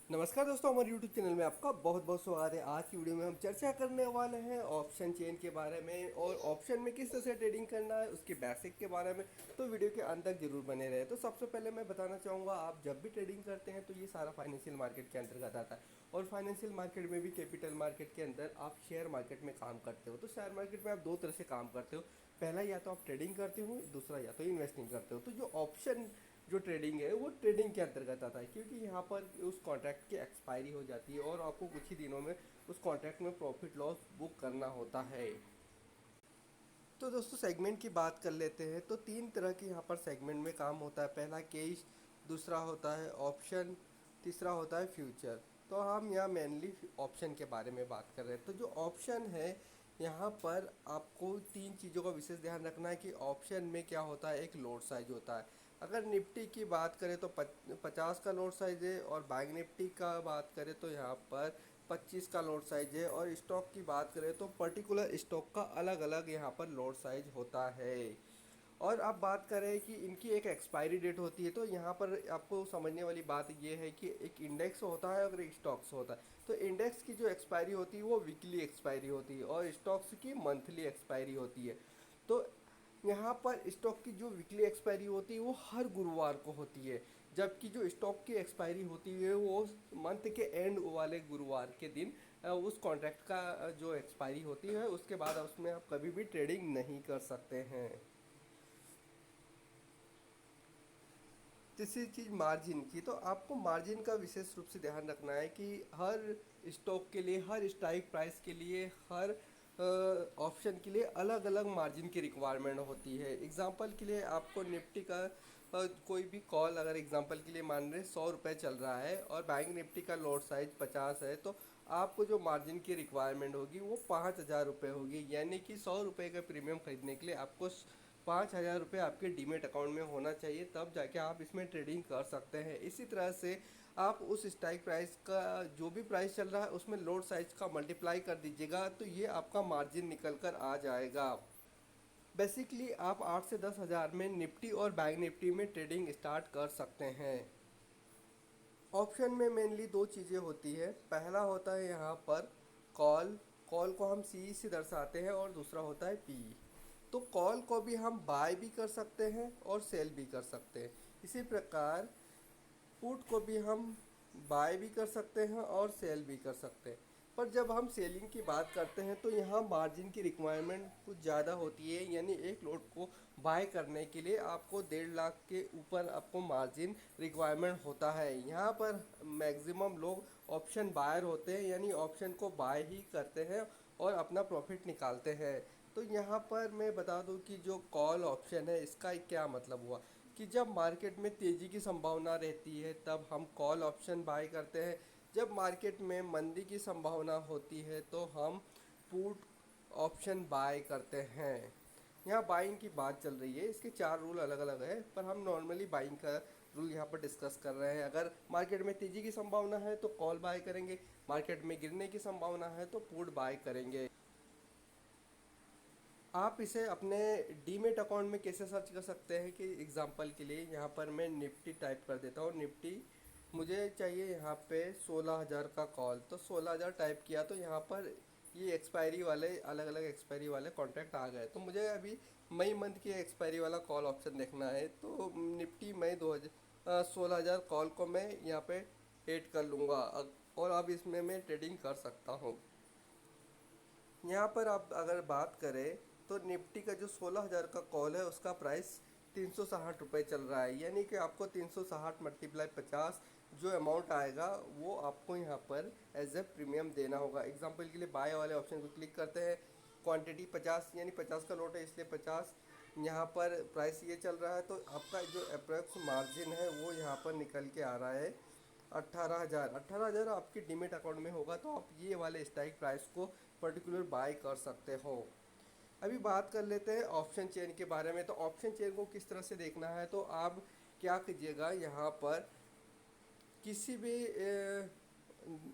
नमस्कार दोस्तों, हमारे YouTube चैनल में आपका बहुत बहुत स्वागत है। आज की वीडियो में हम चर्चा करने वाले हैं ऑप्शन चेन के बारे में और ऑप्शन में किस तरह से ट्रेडिंग करना है उसके बेसिक के बारे में। तो वीडियो के अंत तक जरूर बने रहे। तो सबसे पहले मैं बताना चाहूँगा, आप जब भी ट्रेडिंग करते हैं तो ये सारा फाइनेंशियल मार्केट के अंतर्गत आता है। और फाइनेंशियल मार्केट में भी कैपिटल मार्केट के अंदर आप शेयर मार्केट में काम करते हो। तो शेयर मार्केट में आप दो तरह से काम करते हो। पहला, या तो आप ट्रेडिंग करते हो, दूसरा या तो इन्वेस्टिंग करते हो। तो जो ऑप्शन जो ट्रेडिंग है वो ट्रेडिंग के अंतर्गत आता है, क्योंकि यहाँ पर उस कॉन्ट्रैक्ट की एक्सपायरी हो जाती है और आपको कुछ ही दिनों में उस कॉन्ट्रैक्ट में प्रॉफिट लॉस बुक करना होता है। तो दोस्तों, सेगमेंट की बात कर लेते हैं। तो तीन तरह की यहाँ पर सेगमेंट में काम होता है। पहला कैश, दूसरा होता है ऑप्शन, तीसरा होता है फ्यूचर। तो हम यहाँ मेनली ऑप्शन के बारे में बात कर रहे हैं। तो जो ऑप्शन है, यहाँ पर आपको तीन चीज़ों का विशेष ध्यान रखना है कि ऑप्शन में क्या होता है। एक लोड साइज होता है। अगर निफ्टी की बात करें तो 50 का लोड साइज है, और बैंक निफ्टी का बात करें तो यहाँ पर 25 का लोड साइज है, और स्टॉक की बात करें तो पर्टिकुलर स्टॉक का अलग अलग यहाँ पर लोड साइज होता है। और अब बात करें कि इनकी एक एक्सपायरी डेट होती है। तो यहाँ पर आपको समझने वाली बात ये है कि एक इंडेक्स होता है और एक स्टॉक्स होता है। तो इंडेक्स की जो एक्सपायरी होती है वो वीकली एक्सपायरी होती है, और स्टॉक्स की मंथली एक्सपायरी होती है। तो यहाँ पर स्टॉक की जो वीकली एक्सपायरी होती है वो हर गुरुवार को होती है, जबकि जो स्टॉक की एक्सपायरी होती है वो मंथ के एंड वाले गुरुवार के दिन उस कॉन्ट्रैक्ट का जो एक्सपायरी होती है उसके बाद उसमें आप कभी भी ट्रेडिंग नहीं कर सकते हैं। तीसरी चीज़ मार्जिन की। तो आपको मार्जिन का विशेष रूप से ध्यान रखना है कि हर स्टॉक के लिए, हर स्ट्राइक प्राइस के लिए, हर ऑप्शन के लिए अलग अलग मार्जिन की रिक्वायरमेंट होती है। एग्जांपल के लिए आपको निफ्टी का कोई भी कॉल, अगर एग्जांपल के लिए मान रहे 100 रुपये चल रहा है और बैंक निफ्टी का लॉट साइज 50 है, तो आपको जो मार्जिन की रिक्वायरमेंट होगी वो 5,000 रुपये होगी। यानी कि 100 रुपये का प्रीमियम खरीदने के लिए आपको 5,000 रुपये आपके डीमेट अकाउंट में होना चाहिए, तब जाके आप इसमें ट्रेडिंग कर सकते हैं। इसी तरह से आप उस स्ट्राइक प्राइस का जो भी प्राइस चल रहा है उसमें लोड साइज का मल्टीप्लाई कर दीजिएगा, तो ये आपका मार्जिन निकल कर आ जाएगा। बेसिकली आप 8 से 10 हज़ार में निफ्टी और बैंक निफ्टी में ट्रेडिंग स्टार्ट कर सकते हैं। ऑप्शन में मेनली दो चीज़ें होती है। पहला होता है यहाँ पर कॉल। कॉल को हम सी से दर्शाते हैं, और दूसरा होता है पी। तो कॉल को भी हम बाय भी कर सकते हैं और सेल भी कर सकते हैं। इसी प्रकार पुट को भी हम बाय भी कर सकते हैं और सेल भी कर सकते हैं। पर जब हम सेलिंग की बात करते हैं तो यहाँ मार्जिन की रिक्वायरमेंट कुछ ज़्यादा होती है। यानी एक लोट को बाय करने के लिए आपको 1.5 लाख के ऊपर आपको मार्जिन रिक्वायरमेंट होता है। यहाँ पर मैक्सिमम लोग ऑप्शन बायर होते हैं, यानी ऑप्शन को बाय ही करते हैं और अपना प्रॉफिट निकालते हैं। तो यहाँ पर मैं बता दूँ कि जो कॉल ऑप्शन है इसका क्या मतलब हुआ कि जब मार्केट में तेज़ी की संभावना रहती है तब हम कॉल ऑप्शन बाय करते हैं। जब मार्केट में मंदी की संभावना होती है तो हम पुट ऑप्शन बाय करते हैं। यहाँ बाइंग की बात चल रही है, इसके 4 रूल अलग अलग है, पर हम नॉर्मली बाइंग का रूल यहाँ पर डिस्कस कर रहे हैं। अगर मार्केट में तेज़ी की संभावना है तो कॉल बाय करेंगे, मार्केट में गिरने की संभावना है तो पुट बाय करेंगे। आप इसे अपने डीमेट अकाउंट में कैसे सर्च कर सकते हैं कि एग्जांपल के लिए यहाँ पर मैं निफ्टी टाइप कर देता हूँ। निफ्टी मुझे चाहिए यहाँ पे 16,000 का कॉल, तो 16,000 टाइप किया तो यहाँ पर ये एक्सपायरी वाले, अलग अलग एक्सपायरी वाले कॉन्ट्रैक्ट आ गए। तो मुझे अभी मई मंथ की एक्सपायरी वाला कॉल ऑप्शन देखना है, तो निफ्टी मई 16,000 कॉल को मैं यहाँ पे ऐड कर लूँगा, और अब इसमें मैं ट्रेडिंग कर सकता हूँ। यहाँ पर आप अगर बात करें तो निफ्टी का जो 16,000 का कॉल है उसका प्राइस 360 रुपये चल रहा है। यानी कि आपको 360 मल्टीप्लाई 50 जो अमाउंट आएगा वो आपको यहाँ पर एज ए प्रीमियम देना होगा। एग्जांपल के लिए बाय वाले ऑप्शन को क्लिक करते हैं। क्वांटिटी 50, यानी 50 का लॉट है इसलिए 50 यहाँ पर प्राइस ये चल रहा है, तो आपका जो अप्रोक्स मार्जिन है वो यहाँ पर निकल के आ रहा है 18,000। 18,000 आपके डीमेट अकाउंट में होगा, तो आप ये वाले स्ट्राइक प्राइस को पर्टिकुलर बाय कर सकते हो। अभी बात कर लेते हैं ऑप्शन चेन के बारे में। तो ऑप्शन चेन को किस तरह से देखना है, तो आप क्या कीजिएगा, यहाँ पर किसी भी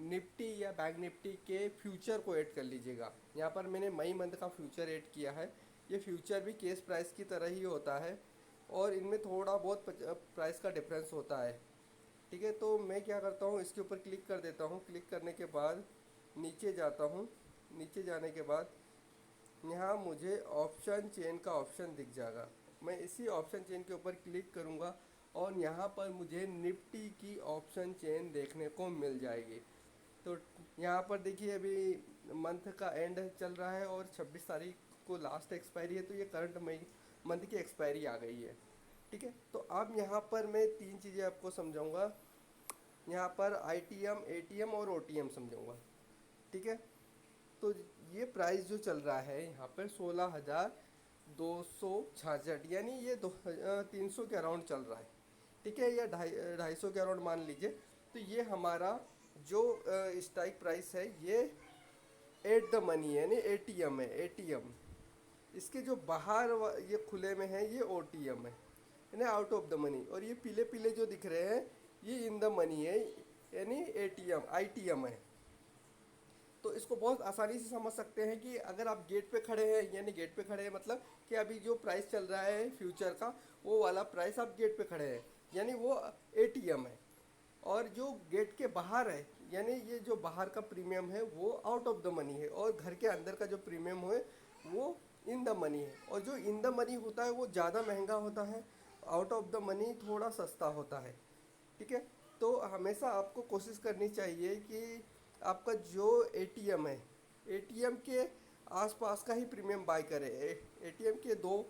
निफ्टी या बैंक निफ्टी के फ्यूचर को ऐड कर लीजिएगा। यहाँ पर मैंने मई मंथ का फ्यूचर ऐड किया है। ये फ्यूचर भी केस प्राइस की तरह ही होता है, और इनमें थोड़ा बहुत प्राइस का डिफरेंस होता है। ठीक है, तो मैं क्या करता हूँ, इसके ऊपर क्लिक कर देता हूँ। क्लिक करने के बाद नीचे जाता हूँ। नीचे जाने के बाद यहाँ मुझे ऑप्शन चेन का ऑप्शन दिख जाएगा। मैं इसी ऑप्शन चेन के ऊपर क्लिक करूँगा और यहाँ पर मुझे निफ्टी की ऑप्शन चेन देखने को मिल जाएगी। तो यहाँ पर देखिए, अभी मंथ का एंड चल रहा है और 26 तारीख को लास्ट एक्सपायरी है, तो ये करंट मई मंथ की एक्सपायरी आ गई है। ठीक है, तो अब यहाँ पर मैं तीन चीज़ें आपको समझाऊंगा। यहाँ पर आईटीएम, एटीएम और ओटीएम समझाऊंगा। ठीक है, तो ये प्राइस जो चल रहा है यहाँ पर 16,266, यानी ये 300 के अराउंड चल रहा है। ठीक है, या 250 के अराउंड मान लीजिए। तो ये हमारा जो स्ट्राइक प्राइस है, ये एट द मनी है, यानी एटीएम है, एटीएम। इसके जो बाहर ये खुले में है, ये ओटीएम है, यानी आउट ऑफ द मनी। और ये पीले पीले जो दिख रहे हैं, ये इन द मनी है, यानी एटीएम, आईटीएम है। तो इसको बहुत आसानी से समझ सकते हैं कि अगर आप गेट पे खड़े हैं, यानी गेट पे खड़े हैं मतलब कि अभी जो प्राइस चल रहा है फ्यूचर का, वो वाला प्राइस आप गेट पे खड़े हैं, यानी वो एटीएम है। और जो गेट के बाहर है, यानी ये जो बाहर का प्रीमियम है, वो आउट ऑफ द मनी है। और घर के अंदर का जो प्रीमियम है, वो इन द मनी है। और जो इन द मनी होता है वो ज़्यादा महंगा होता है, आउट ऑफ द मनी थोड़ा सस्ता होता है। ठीक है, तो हमेशा आपको कोशिश करनी चाहिए कि आपका जो एटीएम है, एटीएम के आसपास का ही प्रीमियम बाय करें। एटीएम के दो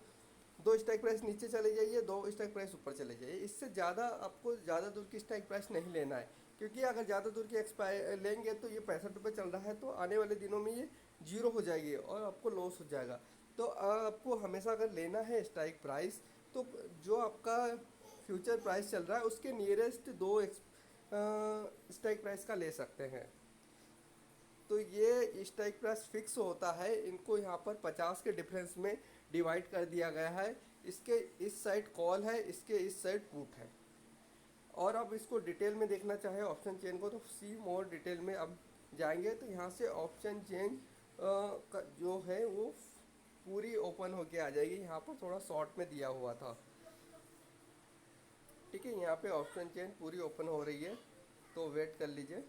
दो स्ट्राइक प्राइस नीचे चले जाइए, दो स्ट्राइक प्राइस ऊपर चले जाइए। इससे ज़्यादा आपको ज़्यादा दूर की स्ट्राइक प्राइस नहीं लेना है, क्योंकि अगर ज़्यादा दूर की एक्सपायर लेंगे तो ये 65 रुपये चल रहा है, तो आने वाले दिनों में ये जीरो हो जाएगी और आपको लॉस हो जाएगा। तो आपको हमेशा अगर लेना है स्ट्राइक प्राइस, तो जो आपका फ्यूचर प्राइस चल रहा है उसके नियरेस्ट दो स्ट्राइक प्राइस का ले सकते हैं। तो ये स्ट्राइक प्राइस फिक्स होता है, इनको यहाँ पर 50 के डिफरेंस में डिवाइड कर दिया गया है। इसके इस साइड कॉल है, इसके इस साइड पुट है। और अब इसको डिटेल में देखना चाहे ऑप्शन चेन को, तो सी मोर डिटेल में अब जाएंगे, तो यहाँ से ऑप्शन चेन का जो है वो पूरी ओपन होके आ जाएगी। यहाँ पर थोड़ा शॉर्ट में दिया हुआ था। ठीक है, यहाँ पे ऑप्शन चेन पूरी ओपन हो रही है, तो वेट कर लीजिए।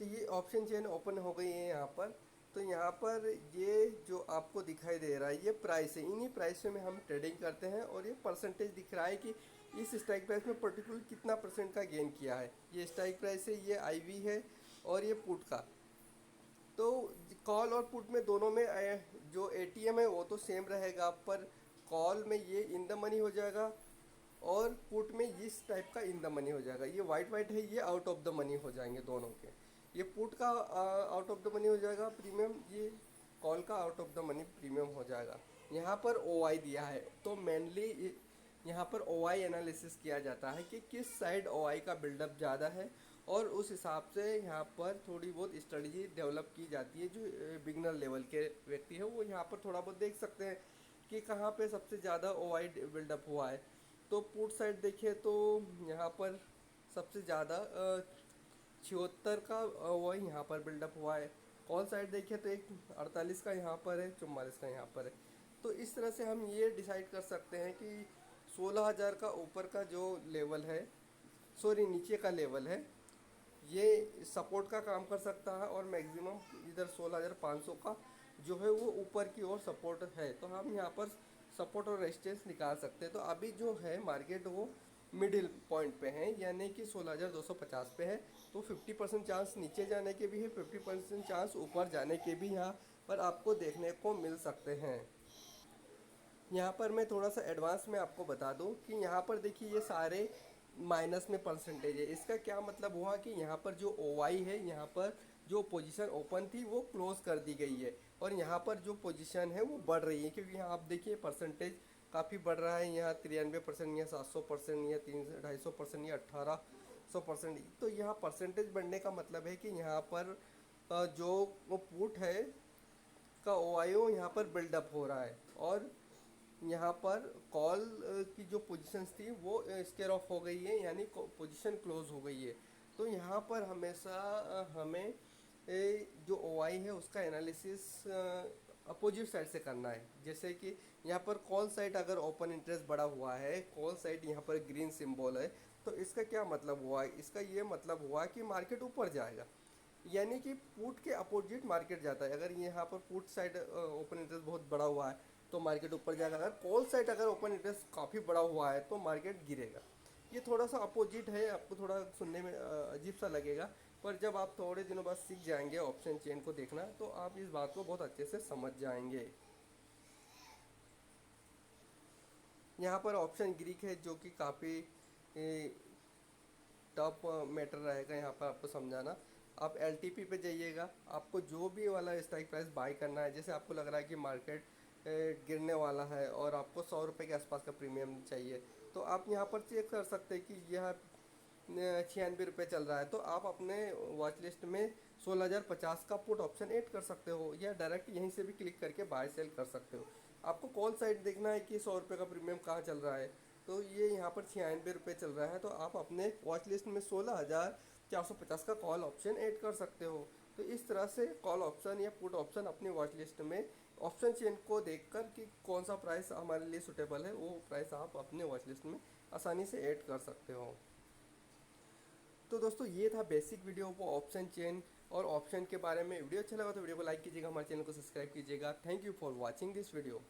तो ये ऑप्शन चेन ओपन हो गई है यहाँ पर। तो यहाँ पर ये जो आपको दिखाई दे रहा है, ये प्राइस है। इन्हीं प्राइस में हम ट्रेडिंग करते हैं, और ये परसेंटेज दिख रहा है कि इस स्ट्राइक प्राइस में पर्टिकुलर कितना परसेंट का गेन किया है। ये स्ट्राइक प्राइस है, ये आईवी है, और ये पुट का। तो कॉल और पुट में दोनों में जो एटीएम है वो तो सेम रहेगा, पर कॉल में ये इन द मनी हो जाएगा और पुट में इस टाइप का इन द मनी हो जाएगा। ये वाइट वाइट है, ये आउट ऑफ द मनी हो जाएंगे दोनों के। ये पुट का आउट ऑफ द मनी हो जाएगा प्रीमियम, ये कॉल का out of the money premium हो जाएगा। यहाँ पर ओआई दिया है, तो मेनली यहाँ पर ओआई एनालिसिस किया जाता है कि किस साइड ओआई का बिल्डअप ज़्यादा है, और उस हिसाब से यहाँ पर थोड़ी बहुत स्ट्रेटजी डेवलप की जाती है। जो बिगनर लेवल के व्यक्ति है, वो यहाँ पर थोड़ा बहुत देख सकते हैं कि कहाँ पे सबसे ज़्यादा ओआई बिल्डअप हुआ है। तो पुट साइड देखिए, तो यहाँ पर सबसे ज़्यादा 76 का वही यहाँ पर बिल्डअप हुआ है। कॉल साइड देखिए तो एक 48 का यहाँ पर है, 44 का यहाँ पर है। तो इस तरह से हम ये डिसाइड कर सकते हैं कि 16,000 का ऊपर का जो लेवल है, सॉरी नीचे का लेवल है, ये सपोर्ट का काम कर सकता है, और मैक्सिमम इधर 16,500 का जो है वो ऊपर की ओर सपोर्ट है। तो हम यहाँ पर सपोर्ट और रेजिस्टेंस निकाल सकते हैं। तो अभी जो है मार्केट वो मिडिल पॉइंट पे है, यानी कि 16,250 पे है। तो 50% चांस नीचे जाने के भी है, 50% चांस ऊपर जाने के भी यहाँ पर आपको देखने को मिल सकते हैं। यहाँ पर मैं थोड़ा सा एडवांस में आपको बता दूं कि यहाँ पर देखिए ये सारे माइनस में परसेंटेज है। इसका क्या मतलब हुआ कि यहाँ पर जो ओवाई है, यहाँ पर जो पोजीशन ओपन थी वो क्लोज कर दी गई है, और यहाँ पर जो पोजीशन है वो बढ़ रही है, क्योंकि यहाँ आप देखिए परसेंटेज काफ़ी बढ़ रहा है। यहाँ 93%, या 700%, या 250%, या 1800%। तो यहाँ परसेंटेज बढ़ने का मतलब है कि यहाँ पर जो वो पुट है का ओआईओ यहाँ पर बिल्डअप हो रहा है, और यहाँ पर कॉल की जो पोजीशंस थी वो स्केयर ऑफ हो गई है, यानी पोजीशन क्लोज हो गई है। तो यहाँ पर हमेशा हमें जो ओआई है उसका एनालिसिस अपोजिट साइड से करना है। जैसे कि यहाँ पर कॉल साइड अगर ओपन इंटरेस्ट बढ़ा हुआ है, कॉल साइड यहाँ पर ग्रीन सिंबल है, तो इसका क्या मतलब हुआ? इसका ये मतलब हुआ कि मार्केट ऊपर जाएगा, यानी कि पुट के अपोजिट मार्केट जाता है। अगर यहाँ पर पुट साइड ओपन इंटरेस्ट बहुत बड़ा हुआ है तो मार्केट ऊपर जाएगा, अगर कॉल साइड अगर ओपन इंटरेस्ट काफ़ी बड़ा हुआ है तो मार्केट गिरेगा। ये थोड़ा सा अपोजिट है, आपको थोड़ा सुनने में अजीब सा लगेगा, पर जब आप थोड़े दिनों बाद सीख जाएंगे ऑप्शन चेन को देखना तो आप इस बात को बहुत अच्छे से समझ जाएंगे। यहाँ पर ऑप्शन ग्रीक है जो कि काफ़ी टफ मैटर रहेगा यहाँ पर आपको समझाना। आप एल पे जाइएगा, आपको जो भी वाला स्ट्राइक प्राइस बाई करना है, जैसे आपको लग रहा है कि मार्केट गिरने वाला है और आपको 100 रुपये के आसपास का प्रीमियम चाहिए, तो आप यहाँ पर चेक कर सकते हैं कि यह 96 रुपये चल रहा है, तो आप अपने वॉच लिस्ट में 16,050 का पुट ऑप्शन ऐड कर सकते हो, या डायरेक्ट यहीं से भी क्लिक करके बाय सेल कर सकते हो। आपको कॉल साइड देखना है कि 100 रुपये का प्रीमियम कहाँ चल रहा है, तो ये यहाँ पर 96 रुपये चल रहा है, तो आप अपने वॉच लिस्ट में 16,450 का कॉल ऑप्शन ऐड कर सकते हो। तो इस तरह से कॉल ऑप्शन या पुट ऑप्शन अपनी वॉच लिस्ट में ऑप्शन चेन को देखकर कि कौन सा प्राइस हमारे लिए सुटेबल है, वो प्राइस आप अपने वॉच लिस्ट में आसानी से ऐड कर सकते हो। तो दोस्तों ये था बेसिक वीडियो वो ऑप्शन चेन और ऑप्शन के बारे में। वीडियो अच्छा लगा तो वीडियो को लाइक कीजिएगा, हमारे चैनल को सब्सक्राइब कीजिएगा। Thank you for watching this video.